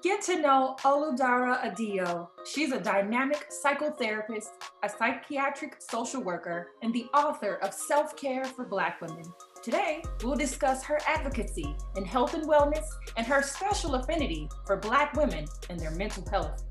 Get to know Oludara Adeeyo. She's a dynamic psychotherapist, a psychiatric social worker, and the author of Self Care for Black Women. Today, we'll discuss her advocacy in health and wellness and her special affinity for Black women and their mental health.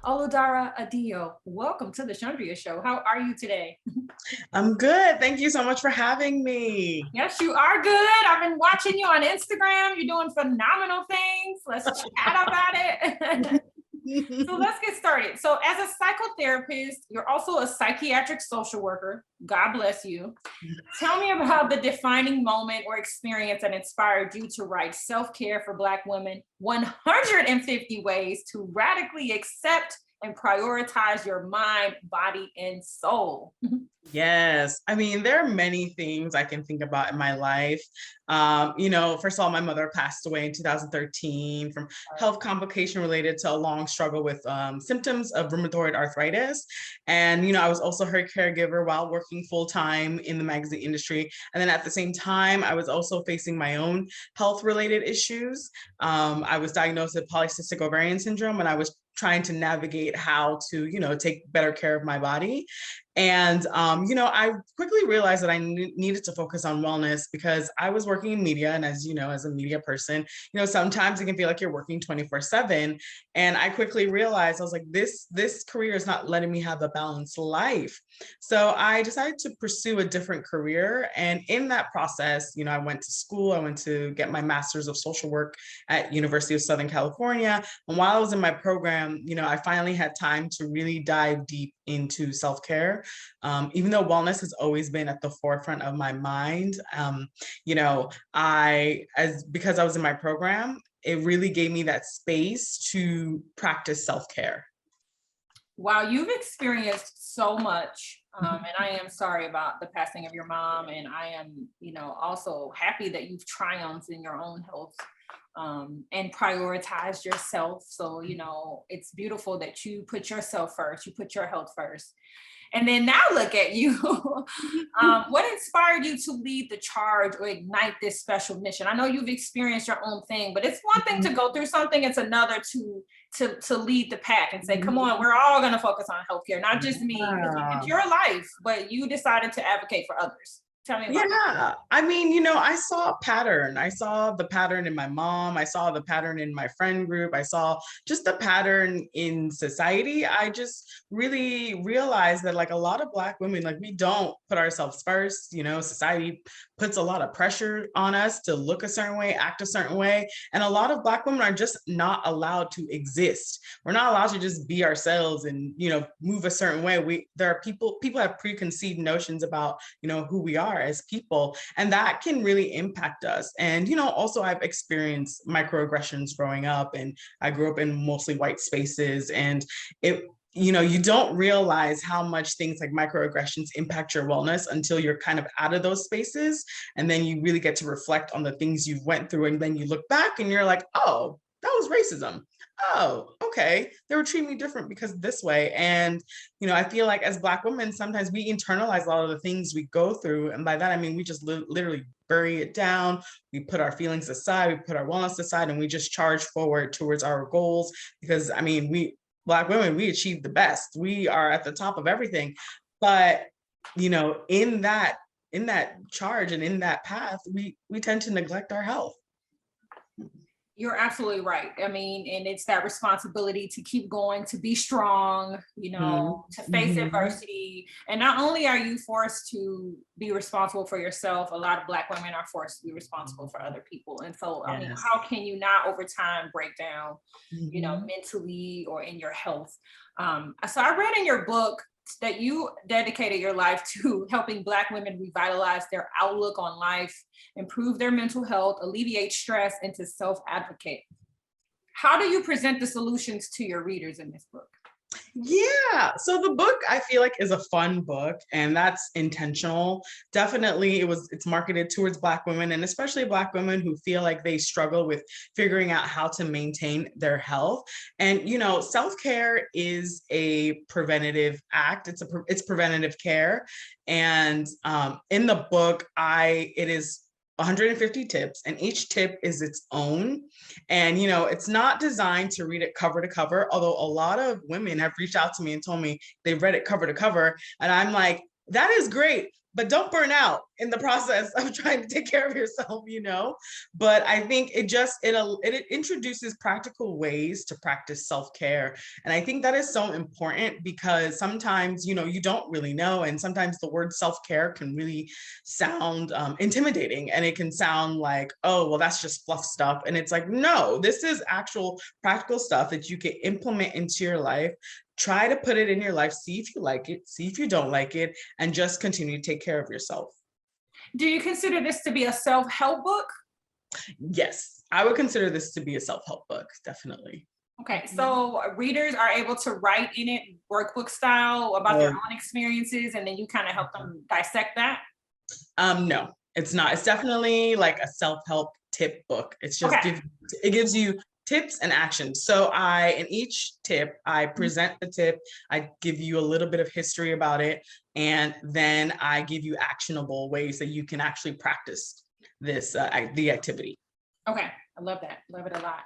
Oludara Adeeyo, welcome to the Chundria Show. How are you today? I'm good. Thank you so much for having me. Yes, you are good. I've been watching you on Instagram. You're doing phenomenal things. Let's chat about it. So let's get started. So, as a psychotherapist, you're also a psychiatric social worker. God bless you. Tell me about the defining moment or experience that inspired you to write Self Care for Black Women 150 Ways to Radically Accept and Prioritize Your Mind, Body, and Soul. Yes. I mean, there are many things I can think about in my life. First of all, my mother passed away in 2013 from health complication related to a long struggle with symptoms of rheumatoid arthritis. And, I was also her caregiver while working full time in the magazine industry. And then at the same time, I was also facing my own health related issues. I was diagnosed with polycystic ovarian syndrome, and I was trying to navigate how to, take better care of my body. And, I quickly realized that I needed to focus on wellness because I was working in media. And as you know, as a media person, sometimes it can feel like you're working 24/7. And I quickly realized I was like, this career is not letting me have a balanced life. So I decided to pursue a different career. And in that process, I went to school. I went to get my master's of social work at University of Southern California. And while I was in my program, I finally had time to really dive deep into self-care. Even though wellness has always been at the forefront of my mind, because I was in my program, it really gave me that space to practice self-care. Wow, you've experienced so much. And I am sorry about the passing of your mom. And I am, also happy that you've triumphed in your own health and prioritized yourself. So, it's beautiful that you put yourself first, you put your health first. And then now look at you. What inspired you to lead the charge or ignite this special mission? I know you've experienced your own thing, but it's one thing to go through something, it's another to lead the pack and say, come on, we're all going to focus on healthcare, not just me. It's your life, but you decided to advocate for others. Tell me about Yeah, I mean, I saw a pattern. I saw the pattern in my mom. I saw the pattern in my friend group. I saw just the pattern in society. I just really realized that like a lot of Black women, like we don't put ourselves first. Society puts a lot of pressure on us to look a certain way, act a certain way. And a lot of Black women are just not allowed to exist. We're not allowed to just be ourselves and, move a certain way. There are people have preconceived notions about, who we are as people, and that can really impact us. And also I've experienced microaggressions growing up, and I grew up in mostly white spaces, and you don't realize how much things like microaggressions impact your wellness until you're kind of out of those spaces, and then you really get to reflect on the things you've went through, and then you look back and you're like, oh, that was racism. Oh, okay. They were treating me different because this way. And, I feel like as Black women, sometimes we internalize a lot of the things we go through. And by that, I mean, we just literally bury it down. We put our feelings aside, we put our wellness aside, and we just charge forward towards our goals. Because, I mean, Black women, we achieve the best. We are at the top of everything. But, in that charge and in that path, we tend to neglect our health. You're absolutely right. I mean, and it's that responsibility to keep going, to be strong, to face adversity. And not only are you forced to be responsible for yourself, a lot of Black women are forced to be responsible for other people. And so, I mean, how can you not over time break down, mentally or in your health? So I read in your book that you dedicated your life to helping Black women revitalize their outlook on life, improve their mental health, alleviate stress, and to self-advocate. How do you present the solutions to your readers in this book? Yeah. So the book I feel like is a fun book, and that's intentional. Definitely it's marketed towards Black women, and especially Black women who feel like they struggle with figuring out how to maintain their health. And self-care is a preventative act. It's preventative care. And in the book, it is 150 tips, and each tip is its own. And, it's not designed to read it cover to cover, although a lot of women have reached out to me and told me they've read it cover to cover. And I'm like, that is great, but don't burn out in the process of trying to take care of yourself, But I think it introduces practical ways to practice self-care. And I think that is so important because sometimes, you don't really know. And sometimes the word self-care can really sound intimidating, and it can sound like, oh, well, that's just fluff stuff. And it's like, no, this is actual practical stuff that you can implement into your life. Try to put it in your life, see if you like it, see if you don't like it, and just continue to take care of yourself. Do you consider this to be a self-help book? Yes, I would consider this to be a self-help book, definitely. Okay, so readers are able to write in it workbook style about their own experiences, and then you kind of help them dissect that? No, it's not. It's definitely like a self-help tip book. It's just it gives you tips and actions. So in each tip, I present the tip, I give you a little bit of history about it, and then I give you actionable ways that you can actually practice this, the activity. Okay, I love that. Love it a lot.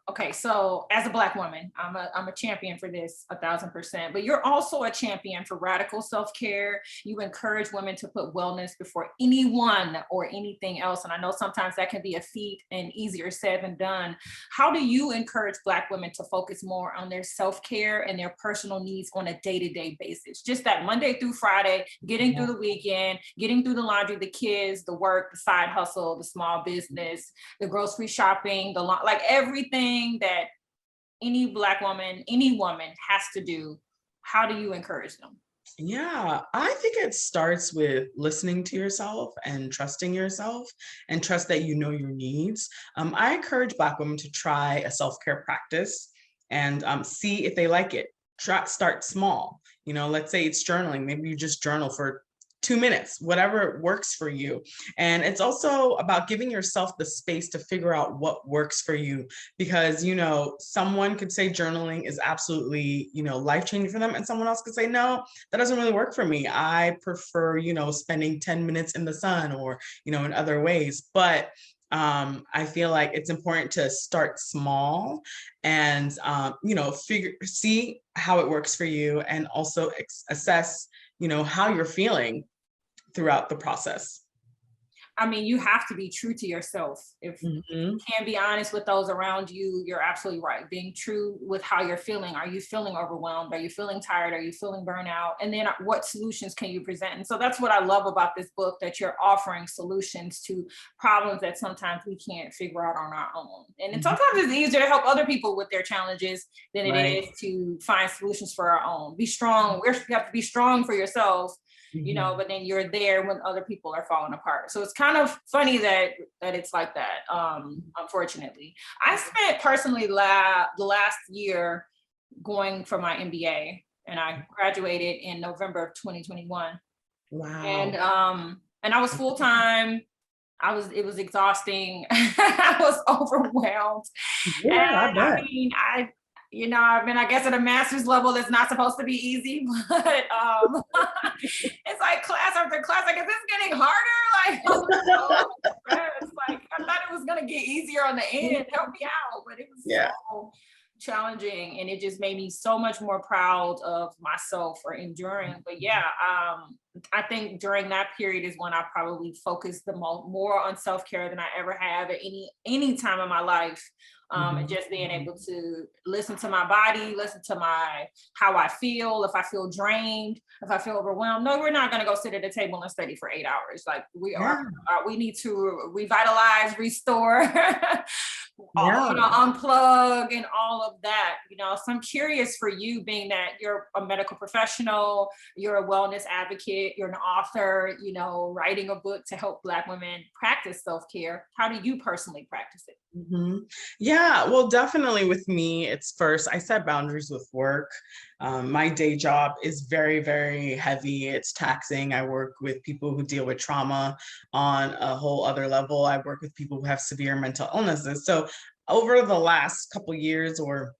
Okay, so as a Black woman, I'm a champion for this 1,000%, but you're also a champion for radical self-care. You encourage women to put wellness before anyone or anything else. And I know sometimes that can be a feat and easier said than done. How do you encourage Black women to focus more on their self-care and their personal needs on a day-to-day basis? Just that Monday through Friday, getting through the weekend, getting through the laundry, the kids, the work, the side hustle, the small business, the grocery shopping, like everything that any Black woman, any woman has to do. How do you encourage them? Yeah, I think it starts with listening to yourself and trusting yourself, and trust that you know your needs. I encourage Black women to try a self-care practice and see if they like it. Start small. Let's say it's journaling. Maybe you just journal for 2 minutes, whatever works for you. And it's also about giving yourself the space to figure out what works for you, because, someone could say journaling is absolutely, life-changing for them. And someone else could say, no, that doesn't really work for me. I prefer, spending 10 minutes in the sun or, in other ways. But I feel like it's important to start small and, see how it works for you, and also assess, how you're feeling throughout the process. I mean, you have to be true to yourself. If you can't be honest with those around you, you're absolutely right. Being true with how you're feeling. Are you feeling overwhelmed? Are you feeling tired? Are you feeling burnout? And then what solutions can you present? And so that's what I love about this book, that you're offering solutions to problems that sometimes we can't figure out on our own. And sometimes it's easier to help other people with their challenges than it is to find solutions for our own. Be strong. You have to be strong for yourself, but then you're there when other people are falling apart. So it's kind of funny that it's like that, unfortunately. I spent personally the last year going for my MBA, and I graduated in November of 2021. Wow. And I was full-time. It was exhausting. I was overwhelmed. Yeah, and I mean, I guess at a master's level, it's not supposed to be easy, but it's like class after class. Like, is this getting harder? Like, it's like, I thought it was gonna get easier on the end. Help me out, but it was so challenging, and it just made me so much more proud of myself for enduring. But I think during that period is when I probably focused the more on self-care than I ever have at any time in my life. And just being able to listen to my body, listen to how I feel. If I feel drained, if I feel overwhelmed, no, we're not going to go sit at a table and study for 8 hours. Like we need to revitalize, restore, unplug, and all of that. So I'm curious for you, being that you're a medical professional, you're a wellness advocate, you're an author, writing a book to help Black women practice self-care. How do you personally practice it? Yeah, well, definitely with me, it's first, I set boundaries with work. My day job is very, very heavy. It's taxing. I work with people who deal with trauma on a whole other level. I work with people who have severe mental illnesses. So over the last couple years, or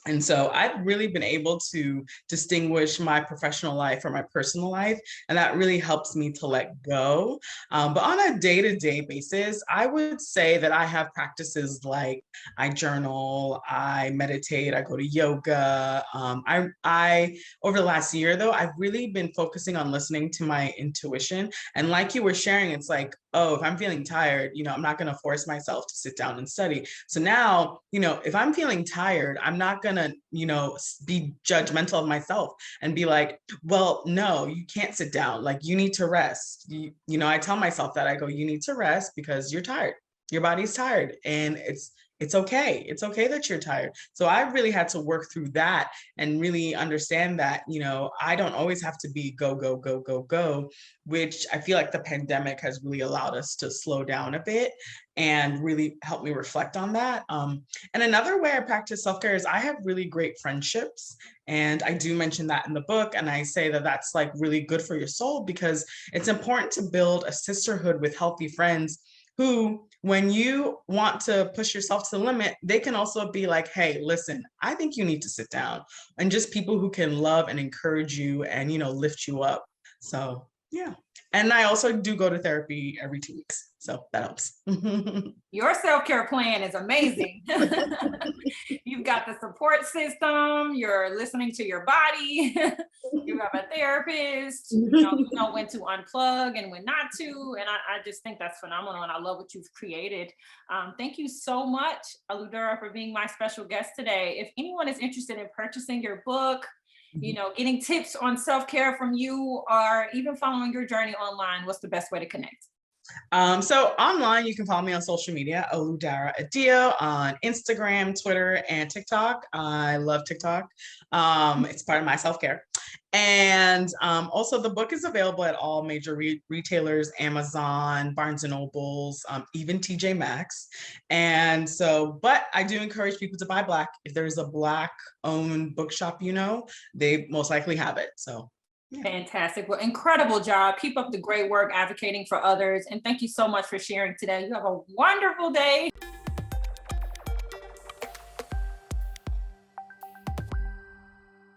And so I've really been able to distinguish my professional life from my personal life. And that really helps me to let go. But on a day-to-day basis, I would say that I have practices like I journal, I meditate, I go to yoga. I over the last year though, I've really been focusing on listening to my intuition. And like you were sharing, it's like, oh, if I'm feeling tired, I'm not going to force myself to sit down and study. So now, if I'm feeling tired, I'm not going to, be judgmental of myself and be like, well, no, you can't sit down. Like, you need to rest. I tell myself that. I go, you need to rest because you're tired. Your body's tired, and it's okay. It's okay that you're tired. So I really had to work through that and really understand that, I don't always have to be go, go, go, go, go, which I feel like the pandemic has really allowed us to slow down a bit and really help me reflect on that. And another way I practice self-care is I have really great friendships. And I do mention that in the book. And I say that that's like really good for your soul, because it's important to build a sisterhood with healthy friends who, when you want to push yourself to the limit, they can also be like, hey, listen, I think you need to sit down. And just people who can love and encourage you and, lift you up. So, yeah. And I also do go to therapy every 2 weeks. So that helps. Your self-care plan is amazing. You've got the support system, you're listening to your body, you have a therapist, you know when to unplug and when not to. And I just think that's phenomenal. And I love what you've created. Thank you so much, Oludara, for being my special guest today. If anyone is interested in purchasing your book, getting tips on self-care from you, or even following your journey online, what's the best way to connect? So online, you can follow me on social media, Oludara Adeeyo, on Instagram, Twitter, and TikTok. I love TikTok. It's part of my self-care. And also the book is available at all major retailers, Amazon, Barnes and Nobles, even TJ Maxx. And so, but I do encourage people to buy Black. If there's a Black owned bookshop, they most likely have it. So. Yeah. Fantastic. Well, incredible job. Keep up the great work advocating for others. And thank you so much for sharing today. You have a wonderful day.